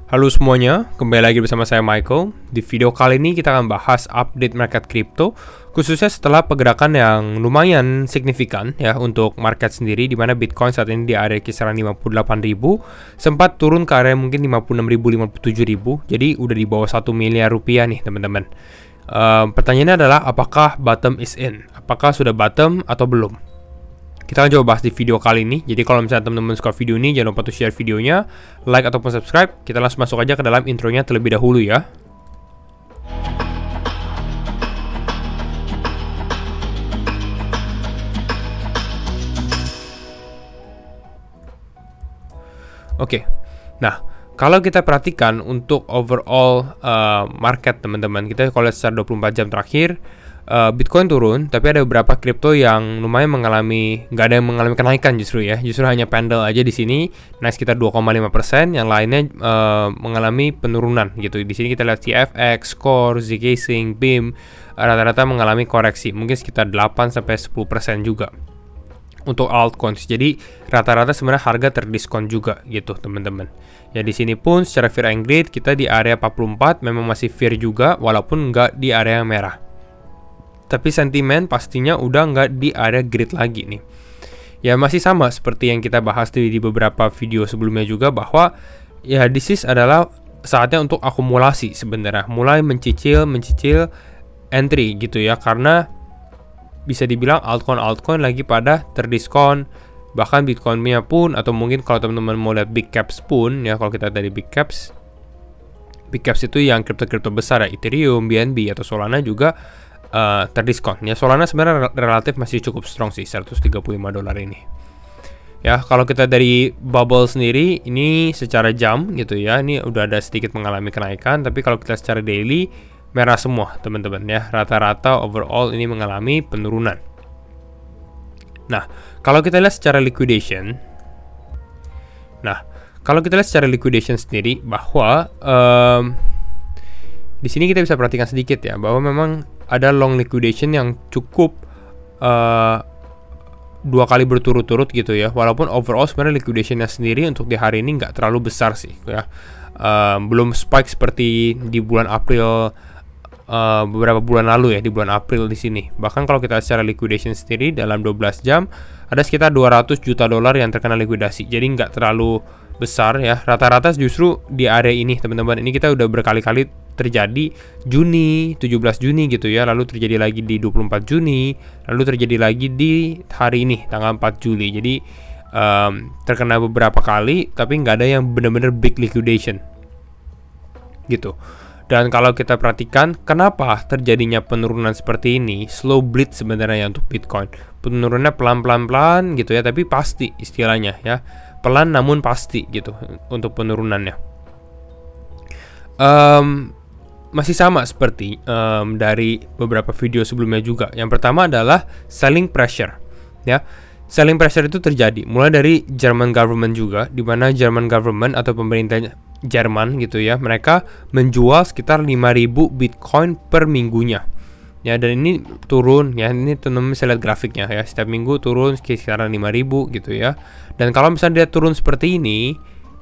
Halo semuanya, kembali lagi bersama saya Michael. Di video kali ini kita akan bahas update market kripto, khususnya setelah pergerakan yang lumayan signifikan ya untuk market sendiri, di mana Bitcoin saat ini di area kisaran 58.000, sempat turun ke area mungkin 56.000, 57.000, jadi udah di bawah 1 miliar rupiah nih teman-teman. Pertanyaannya adalah apakah bottom is in? Apakah sudah bottom atau belum? Kita akan coba bahas di video kali ini. Jadi kalau misalnya teman-teman suka video ini, jangan lupa untuk share videonya, like ataupun subscribe. Kita langsung masuk aja ke dalam intronya terlebih dahulu ya. Oke. Nah, kalau kita perhatikan untuk overall market teman-teman, kita kalau lihat secara 24 jam terakhir, Bitcoin turun, tapi ada beberapa kripto yang lumayan nggak ada yang mengalami kenaikan justru hanya pendel aja di sini, naik sekitar 2,5%, yang lainnya mengalami penurunan gitu. Di sini kita lihat TFX, Core, Zcash, BIM, rata-rata mengalami koreksi, mungkin sekitar 8-10% juga untuk altcoins. Jadi rata-rata sebenarnya harga terdiskon juga gitu teman-teman. Ya di sini pun secara fear and greed kita di area 44 memang masih fear juga, walaupun nggak di area merah. Tapi sentimen pastinya udah nggak di area grid lagi nih. Ya masih sama seperti yang kita bahas di beberapa video sebelumnya juga, bahwa ya this adalah saatnya untuk akumulasi sebenarnya. Mulai mencicil entry gitu ya, karena bisa dibilang altcoin lagi pada terdiskon. Bahkan Bitcoin-nya pun, atau mungkin kalau teman-teman mau lihat big caps pun ya, kalau kita dari big caps itu yang kripto-kripto besar ya, Ethereum, BNB atau Solana juga terdiskon. Ya Solana sebenarnya relatif masih cukup strong sih, $135 ini. Ya kalau kita dari bubble sendiri, ini secara jam gitu ya, ini udah ada sedikit mengalami kenaikan, tapi kalau kita secara daily merah semua teman-teman ya. Rata-rata overall ini mengalami penurunan. Nah, kalau kita lihat secara liquidation, sendiri, bahwa di sini kita bisa perhatikan sedikit ya, bahwa memang ada long liquidation yang cukup 2 kali berturut-turut gitu ya. Walaupun overall sebenarnya liquidationnya sendiri untuk di hari ini nggak terlalu besar sih ya. Belum spike seperti di bulan April, beberapa bulan lalu ya, di bulan April di sini. Bahkan kalau kita secara liquidation sendiri dalam 12 jam ada sekitar $200 juta yang terkena likuidasi. Jadi nggak terlalu besar ya. Rata-rata justru di area ini teman-teman. Ini kita udah berkali-kali terjadi Juni, 17 Juni gitu ya, lalu terjadi lagi di 24 Juni, lalu terjadi lagi di hari ini tanggal 4 Juli. Jadi terkena beberapa kali, tapi nggak ada yang benar-benar big liquidation gitu. Dan kalau kita perhatikan kenapa terjadinya penurunan seperti ini, slow bleed sebenarnya untuk Bitcoin. Penurunannya pelan-pelan gitu ya, tapi pasti istilahnya ya, pelan namun pasti gitu untuk penurunannya. Masih sama seperti dari beberapa video sebelumnya juga. Yang pertama adalah selling pressure ya. Selling pressure itu terjadi mulai dari German government juga, di mana German government atau pemerintah Jerman gitu ya, mereka menjual sekitar 5.000 Bitcoin per minggunya. Ya, dan ini turun ya, ini teman-teman bisa lihat grafiknya ya, setiap minggu turun sekitar 5.000 gitu ya. Dan kalau misalnya dia turun seperti ini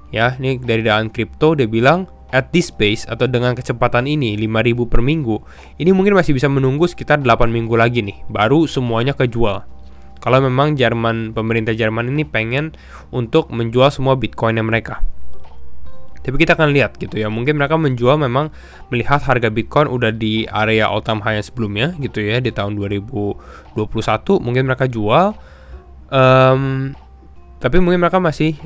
ya, ini dari daan kripto dia bilang at this pace atau dengan kecepatan ini 5.000 per minggu, ini mungkin masih bisa menunggu sekitar 8 minggu lagi nih baru semuanya kejual. Kalau memang pemerintah Jerman ini pengen untuk menjual semua Bitcoinnya mereka. Tapi kita akan lihat gitu ya, mungkin mereka menjual memang melihat harga Bitcoin udah di area all time high yang sebelumnya gitu ya, di tahun 2021 mungkin mereka jual, tapi mungkin mereka masih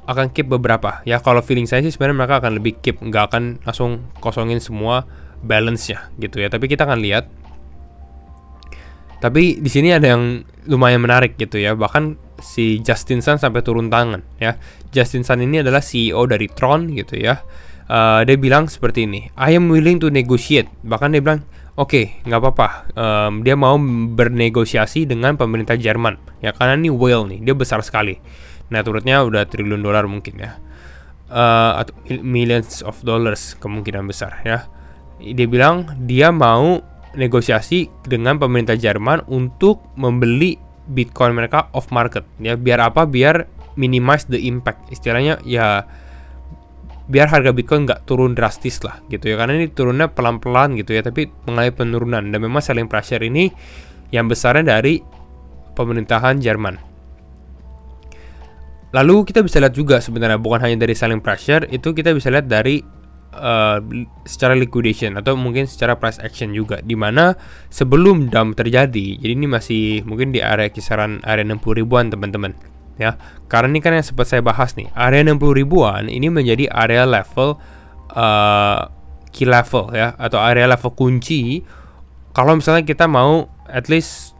akan keep beberapa ya. Kalau feeling saya sih sebenarnya mereka akan lebih keep, nggak akan langsung kosongin semua balance-nya gitu ya. Tapi kita akan lihat. Tapi di sini ada yang lumayan menarik gitu ya. Bahkan si Justin Sun sampai turun tangan ya. Justin Sun ini adalah CEO dari Tron gitu ya. Dia bilang seperti ini, I am willing to negotiate. Bahkan dia bilang, oke, nggak apa-apa. Dia mau bernegosiasi dengan pemerintah Jerman ya, karena ini whale nih, dia besar sekali. Net worth-nya udah $1 triliun mungkin ya, atau millions of dollars kemungkinan besar ya. Dia bilang dia mau negosiasi dengan pemerintah Jerman untuk membeli Bitcoin mereka off market ya. Biar apa? Biar minimize the impact. Istilahnya ya biar harga Bitcoin nggak turun drastis lah gitu ya, karena ini turunnya pelan-pelan gitu ya, tapi mengalami penurunan. Dan memang selling pressure ini yang besarnya dari pemerintahan Jerman. Lalu kita bisa lihat juga sebenarnya bukan hanya dari selling pressure, itu kita bisa lihat dari secara liquidation atau mungkin secara price action juga, dimana sebelum dump terjadi, jadi ini masih mungkin di area kisaran area 60 ribuan teman-teman ya, karena ini kan yang sempat saya bahas nih, area 60 ribuan ini menjadi area level key level ya, atau area level kunci kalau misalnya kita mau at least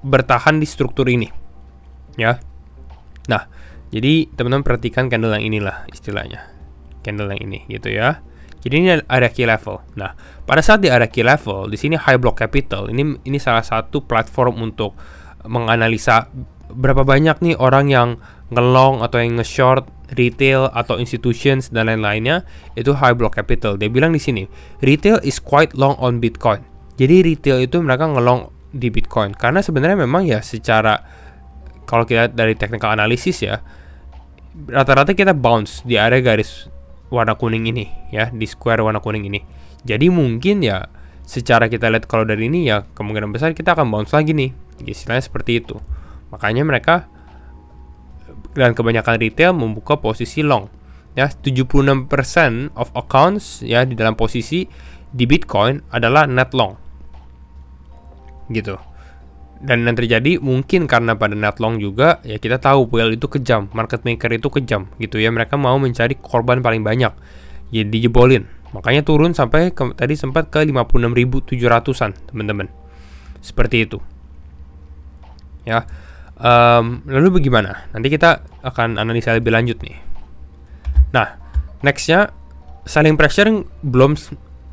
bertahan di struktur ini ya. Nah, jadi teman-teman perhatikan candle yang inilah istilahnya, candle yang ini gitu ya. Jadi ini area key level. Nah, pada saat di area key level, di sini High Block Capital ini salah satu platform untuk menganalisa berapa banyak nih orang yang ngelong atau yang nge-short retail atau institutions dan lain-lainnya. Itu High Block Capital. Dia bilang di sini, retail is quite long on Bitcoin. Jadi retail itu mereka ngelong di Bitcoin karena sebenarnya memang ya secara kalau kita dari technical analysis ya, rata-rata kita bounce di area garis warna kuning ini ya, di square warna kuning ini. Jadi mungkin ya secara kita lihat kalau dari ini ya kemungkinan besar kita akan bounce lagi nih, istilahnya seperti itu. Makanya mereka dan kebanyakan retail membuka posisi long ya. 76% of accounts ya di dalam posisi di Bitcoin adalah net long gitu. Dan yang terjadi mungkin karena pada net long juga ya, kita tahu whale itu kejam, market maker itu kejam gitu ya, mereka mau mencari korban paling banyak ya, dijebolin, makanya turun sampai tadi sempat ke 56.700-an teman-teman, seperti itu ya. Lalu bagaimana? Nanti kita akan analisa lebih lanjut nih. Nah, nextnya selling pressure belum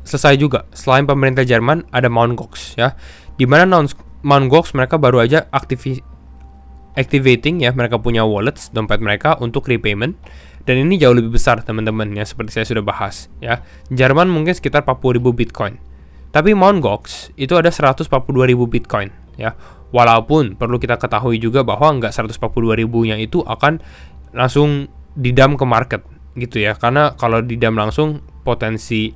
selesai juga. Selain pemerintah Jerman ada Mt. Gox ya, dimana Mt. Gox mereka baru aja activating ya, mereka punya wallets, dompet mereka untuk repayment, dan ini jauh lebih besar teman-teman ya, seperti saya sudah bahas ya. Jerman mungkin sekitar 40.000 Bitcoin, tapi Mt. Gox itu ada 142.000 Bitcoin ya. Walaupun perlu kita ketahui juga bahwa nggak 142.000-nya itu akan langsung didam ke market gitu ya, karena kalau didam langsung potensi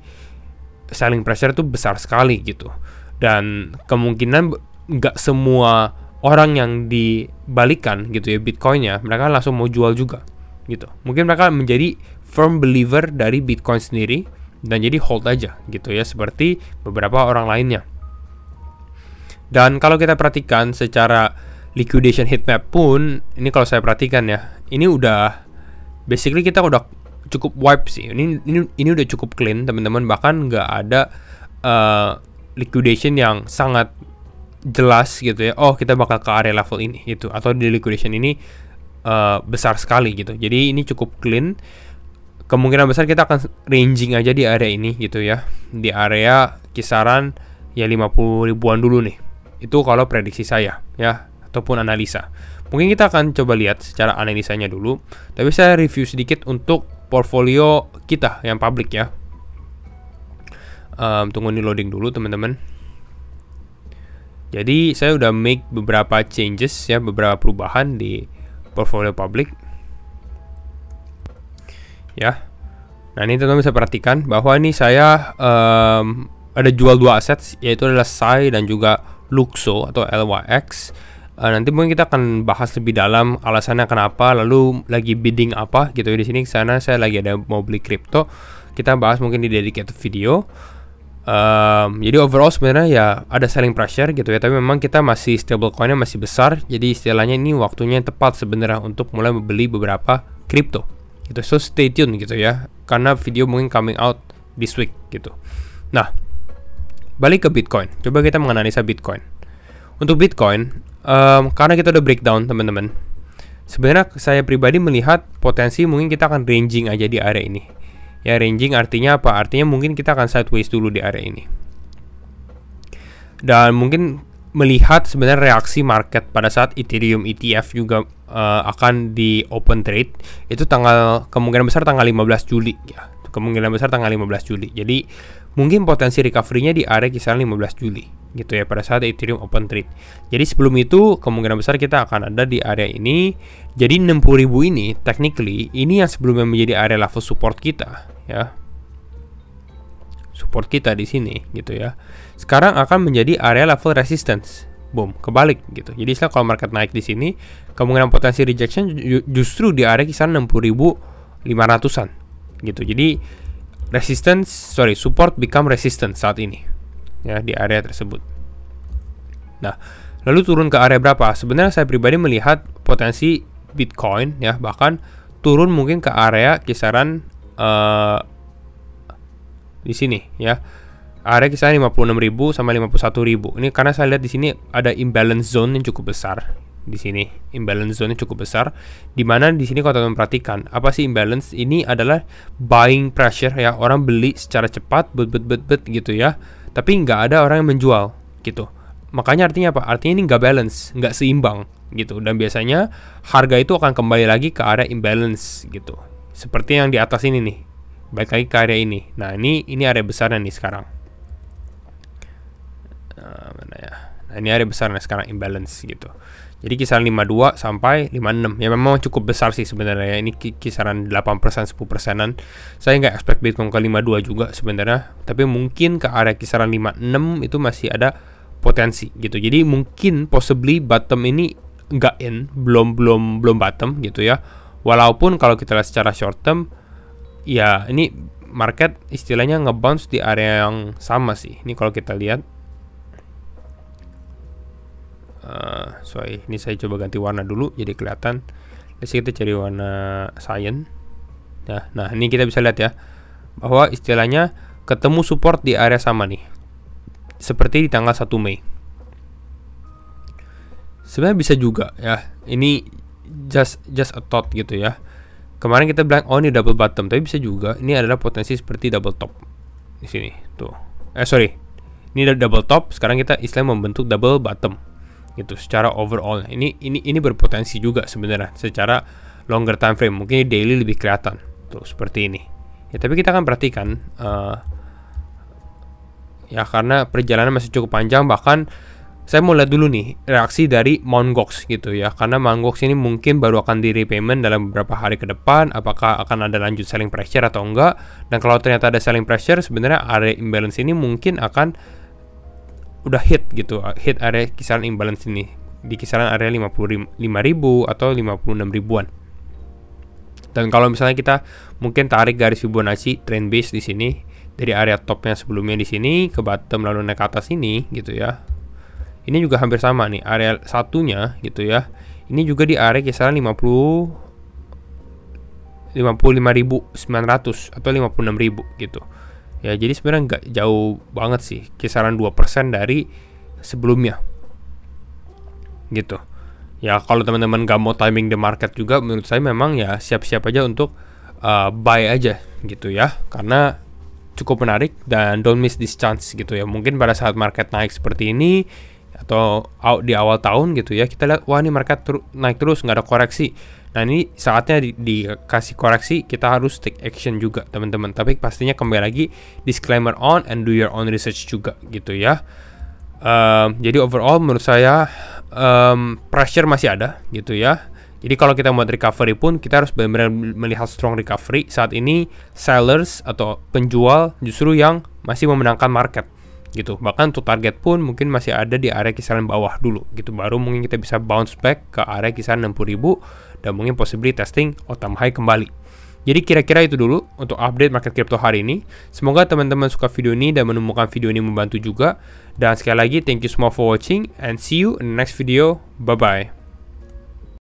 selling pressure itu besar sekali gitu, dan kemungkinan nggak semua orang yang dibalikan gitu ya Bitcoinnya, mereka langsung mau jual juga gitu. Mungkin mereka menjadi firm believer dari Bitcoin sendiri dan jadi hold aja gitu ya, seperti beberapa orang lainnya. Dan kalau kita perhatikan secara liquidation heatmap pun, ini kalau saya perhatikan ya, ini udah basically kita udah cukup wipe sih. Ini udah cukup clean teman-teman, bahkan nggak ada liquidation yang sangat jelas gitu ya, oh kita bakal ke area level ini gitu, atau di liquidation ini besar sekali gitu. Jadi ini cukup clean. Kemungkinan besar kita akan ranging aja di area ini gitu ya, di area kisaran ya 50 ribuan dulu nih. Itu kalau prediksi saya ya, ataupun analisa. Mungkin kita akan coba lihat secara analisanya dulu, tapi saya review sedikit untuk portfolio kita yang public ya. Tunggu ini loading dulu teman-teman. Jadi saya udah make beberapa changes ya, beberapa perubahan di portfolio public ya. Nah ini teman-teman bisa perhatikan bahwa ini saya ada jual dua aset, yaitu adalah SAI dan juga Luxo atau LYX. Nanti mungkin kita akan bahas lebih dalam alasannya kenapa, lalu lagi bidding apa gitu. Di sini sana saya lagi ada mau beli kripto, kita bahas mungkin di dedicated video. Jadi overall sebenarnya ya ada selling pressure gitu ya, tapi memang kita masih stable coinnya masih besar, jadi istilahnya ini waktunya yang tepat sebenarnya untuk mulai membeli beberapa kripto gitu. So stay tune gitu ya, karena video mungkin coming out this week gitu. Nah, balik ke Bitcoin, coba kita menganalisa Bitcoin. Untuk Bitcoin, karena kita udah breakdown teman-teman, sebenarnya saya pribadi melihat potensi mungkin kita akan ranging aja di area ini. Ya, ranging artinya apa? Artinya mungkin kita akan sideways dulu di area ini. Dan mungkin melihat sebenarnya reaksi market pada saat Ethereum ETF juga akan di open trade. Itu kemungkinan besar tanggal 15 Juli ya. kemungkinan besar tanggal 15 Juli. Jadi mungkin potensi recovery-nya di area kisaran 15 Juli gitu ya, pada saat Ethereum open trade. Jadi sebelum itu kemungkinan besar kita akan ada di area ini. Jadi 60.000 ini technically ini yang sebelumnya menjadi area level support kita ya. Support kita di sini gitu ya. Sekarang akan menjadi area level resistance. Boom, kebalik gitu. Jadi kalau market naik di sini, kemungkinan potensi rejection justru di area kisaran 60.500-an gitu. Jadi support become resistance saat ini ya di area tersebut. Nah, lalu turun ke area berapa? Sebenarnya saya pribadi melihat potensi Bitcoin ya bahkan turun mungkin ke area kisaran di sini ya. Area kisaran 56.000 sampai 51.000. Ini karena saya lihat di sini ada imbalance zone yang cukup besar. Di sini imbalance zone yang cukup besar, di mana di sini kalau teman-teman perhatikan apa sih imbalance ini adalah buying pressure ya, orang beli secara cepat bet gitu ya, tapi nggak ada orang yang menjual gitu. Makanya artinya apa? Artinya ini nggak balance, nggak seimbang gitu, dan biasanya harga itu akan kembali lagi ke area imbalance gitu, seperti yang di atas ini nih, balik lagi ke area ini. Nah ini area besarnya nih sekarang. Mana ya? Nah ini area besarnya sekarang imbalance gitu. Jadi kisaran 52 sampai 56. Ya memang cukup besar sih sebenarnya. Ini kisaran 8%, 10%-an. Saya nggak expect Bitcoin ke 52 juga sebenarnya. Tapi mungkin ke area kisaran 56 itu masih ada potensi gitu. Jadi mungkin possibly bottom ini nggak belum bottom gitu ya. Walaupun kalau kita lihat secara short term, ya ini market istilahnya nge-bounce di area yang sama sih. Ini kalau kita lihat. Ini saya coba ganti warna dulu jadi kelihatan. Jadi kita cari warna cyan. Nah ini kita bisa lihat ya bahwa istilahnya ketemu support di area sama nih, seperti di tanggal 1 Mei. Sebenarnya bisa juga ya. Ini just a thought gitu ya. Kemarin kita bilang oh ini double bottom, tapi bisa juga ini adalah potensi seperti double top di sini tuh. Ini double top. Sekarang kita istilahnya membentuk double bottom gitu secara overall. Ini berpotensi juga sebenarnya secara longer time frame. Mungkin daily lebih kelihatan tuh seperti ini ya, tapi kita akan perhatikan ya karena perjalanan masih cukup panjang. Bahkan saya mau lihat dulu nih reaksi dari Mt. Gox gitu ya, karena Mt. Gox ini mungkin baru akan di repayment dalam beberapa hari ke depan. Apakah akan ada lanjut selling pressure atau enggak, dan kalau ternyata ada selling pressure, sebenarnya area imbalance ini mungkin akan udah hit gitu, hit area kisaran imbalance ini di kisaran area 55.000 atau 56.000-an. Dan kalau misalnya kita mungkin tarik garis Fibonacci trend base di sini dari area topnya sebelumnya di sini ke bottom lalu naik ke atas ini gitu ya. Ini juga hampir sama nih area satunya gitu ya. Ini juga di area kisaran 55.900 atau 56.000 gitu. Ya, jadi sebenarnya nggak jauh banget sih, kisaran 2% dari sebelumnya gitu. Ya kalau teman-teman nggak mau timing the market juga, menurut saya memang ya siap-siap aja untuk buy aja gitu ya, karena cukup menarik dan don't miss this chance gitu ya. Mungkin pada saat market naik seperti ini atau di awal tahun gitu ya, kita lihat wah ini market naik terus nggak ada koreksi. Nah ini saatnya dikasih koreksi, kita harus take action juga teman-teman. Tapi pastinya kembali lagi disclaimer on and do your own research juga gitu ya. Jadi overall menurut saya pressure masih ada gitu ya. Jadi kalau kita mau recovery pun kita harus benar-benar melihat strong recovery. Saat ini sellers atau penjual justru yang masih memenangkan market gitu. Bahkan untuk target pun mungkin masih ada di area kisaran bawah dulu gitu. Baru mungkin kita bisa bounce back ke area kisaran 60.000 dan mungkin possibly testing all-time high kembali. Jadi kira-kira itu dulu untuk update market crypto hari ini. Semoga teman-teman suka video ini dan menemukan video ini membantu juga. Dan sekali lagi thank you semua for watching and see you in the next video. Bye bye.